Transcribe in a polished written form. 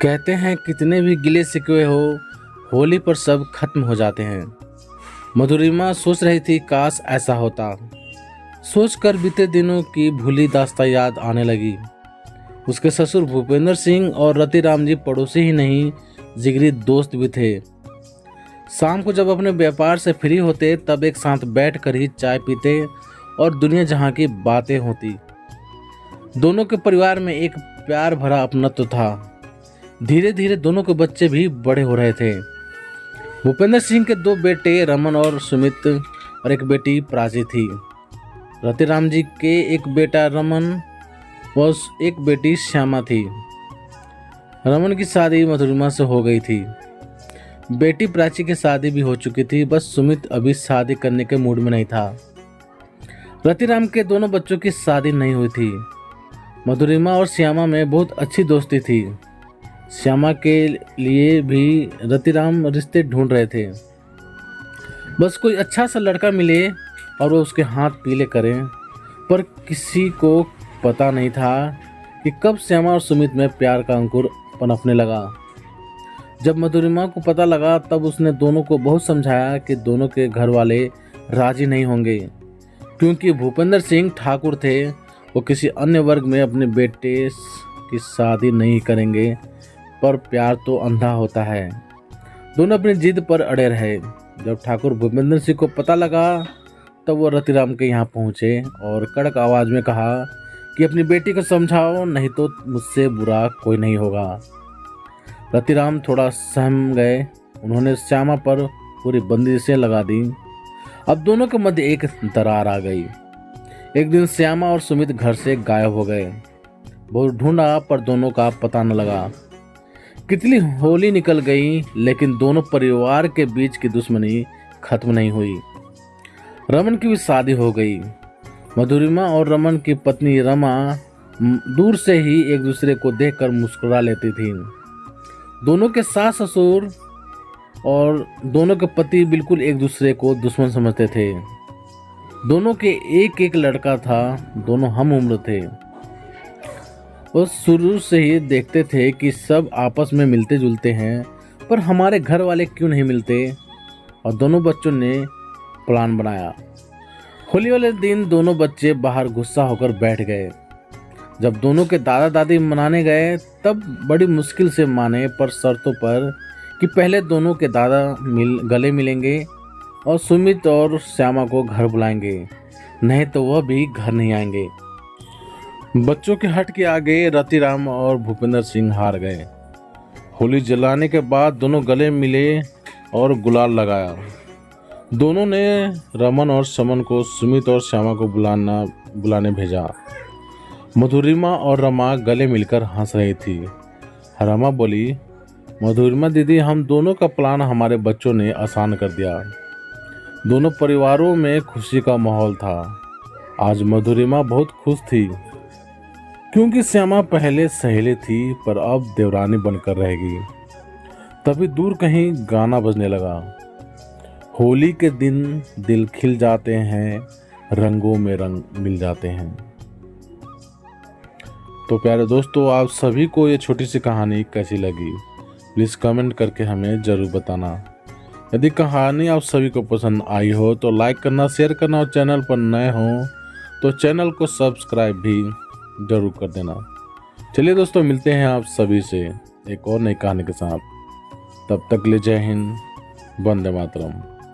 कहते हैं कितने भी गिले शिकवे हो, होली पर सब खत्म हो जाते हैं। मधुरिमा सोच रही थी काश ऐसा होता। सोचकर बीते दिनों की भूली दास्तां याद आने लगी। उसके ससुर भूपेंद्र सिंह और रतिराम जी पड़ोसी ही नहीं, जिगरी दोस्त भी थे। शाम को जब अपने व्यापार से फ्री होते तब एक साथ बैठकर ही चाय पीते और दुनिया जहां की बातें होती। दोनों के परिवार में एक प्यार भरा अपनत्व था। धीरे धीरे दोनों के बच्चे भी बड़े हो रहे थे। भूपेंद्र सिंह के 2 बेटे रमन और सुमित और एक बेटी प्राची थी। रतिराम जी के एक बेटा रमन व एक बेटी श्यामा थी। रमन की शादी मधुरिमा से हो गई थी। बेटी प्राची की शादी भी हो चुकी थी, बस सुमित अभी शादी करने के मूड में नहीं था। रतिराम के दोनों बच्चों की शादी नहीं हुई थी। मधुरिमा और श्यामा में बहुत अच्छी दोस्ती थी। श्यामा के लिए भी रतिराम रिश्ते ढूंढ रहे थे। बस कोई अच्छा सा लड़का मिले और वो उसके हाथ पीले करें, पर किसी को पता नहीं था कि कब श्यामा और सुमित में प्यार का अंकुर पनपने लगा। जब मधुरिमा को पता लगा तब उसने दोनों को बहुत समझाया कि दोनों के घर वाले राजी नहीं होंगे, क्योंकि भूपेंद्र सिंह ठाकुर थे। वो किसी अन्य वर्ग में अपने बेटे की शादी नहीं करेंगे, पर प्यार तो अंधा होता है। दोनों अपनी जिद पर अड़े रहे। जब ठाकुर भूपेंद्र सिंह को पता लगा तब वो रतिराम के यहाँ पहुँचे और कड़क आवाज़ में कहा कि अपनी बेटी को समझाओ, नहीं तो मुझसे बुरा कोई नहीं होगा। रतिराम थोड़ा सहम गए। उन्होंने श्यामा पर पूरी बंदिशें लगा दी। अब दोनों के मध्य एक दरार आ गई। एक दिन श्यामा और सुमित घर से गायब हो गए। बहुत ढूंढा पर दोनों का पता न लगा। कितनी होली निकल गई, लेकिन दोनों परिवार के बीच की दुश्मनी खत्म नहीं हुई। रमन की भी शादी हो गई। मधुरिमा और रमन की पत्नी रमा दूर से ही एक दूसरे को देखकर मुस्कुरा लेती थी। दोनों के सास ससुर और दोनों के पति बिल्कुल एक दूसरे को दुश्मन समझते थे। दोनों के एक एक लड़का था। दोनों हम उम्र थे। वो शुरू से ही देखते थे कि सब आपस में मिलते जुलते हैं, पर हमारे घर वाले क्यों नहीं मिलते। और दोनों बच्चों ने प्लान बनाया। होली वाले दिन दोनों बच्चे बाहर गुस्सा होकर बैठ गए। जब दोनों के दादा दादी मनाने गए तब बड़ी मुश्किल से माने, पर शर्तों पर कि पहले दोनों के दादा गले मिलेंगे और सुमित और श्यामा को घर बुलाएंगे, नहीं तो वह भी घर नहीं आएंगे। बच्चों के हट के आगे रतिराम और भूपेंद्र सिंह हार गए। होली जलाने के बाद दोनों गले मिले और गुलाल लगाया। दोनों ने रमन और समन को सुमित और श्यामा को बुलाने भेजा। मधुरिमा और रमा गले मिलकर हंस रही थी। रमा बोली, मधुरिमा दीदी, हम दोनों का प्लान हमारे बच्चों ने आसान कर दिया। दोनों परिवारों में खुशी का माहौल था। आज मधुरिमा बहुत खुश थी, क्योंकि श्यामा पहले सहेली थी पर अब देवरानी बनकर रहेगी। तभी दूर कहीं गाना बजने लगा। होली के दिन दिल खिल जाते हैं, रंगों में रंग मिल जाते हैं। तो प्यारे दोस्तों, आप सभी को ये छोटी सी कहानी कैसी लगी, प्लीज़ कमेंट करके हमें ज़रूर बताना। यदि कहानी आप सभी को पसंद आई हो तो लाइक करना, शेयर करना और चैनल पर नए हो तो चैनल को सब्सक्राइब भी जरूर कर देना। चलिए दोस्तों, मिलते हैं आप सभी से एक और नई कहानी के साथ। तब तक ले जय हिंद, वंदे मातरम।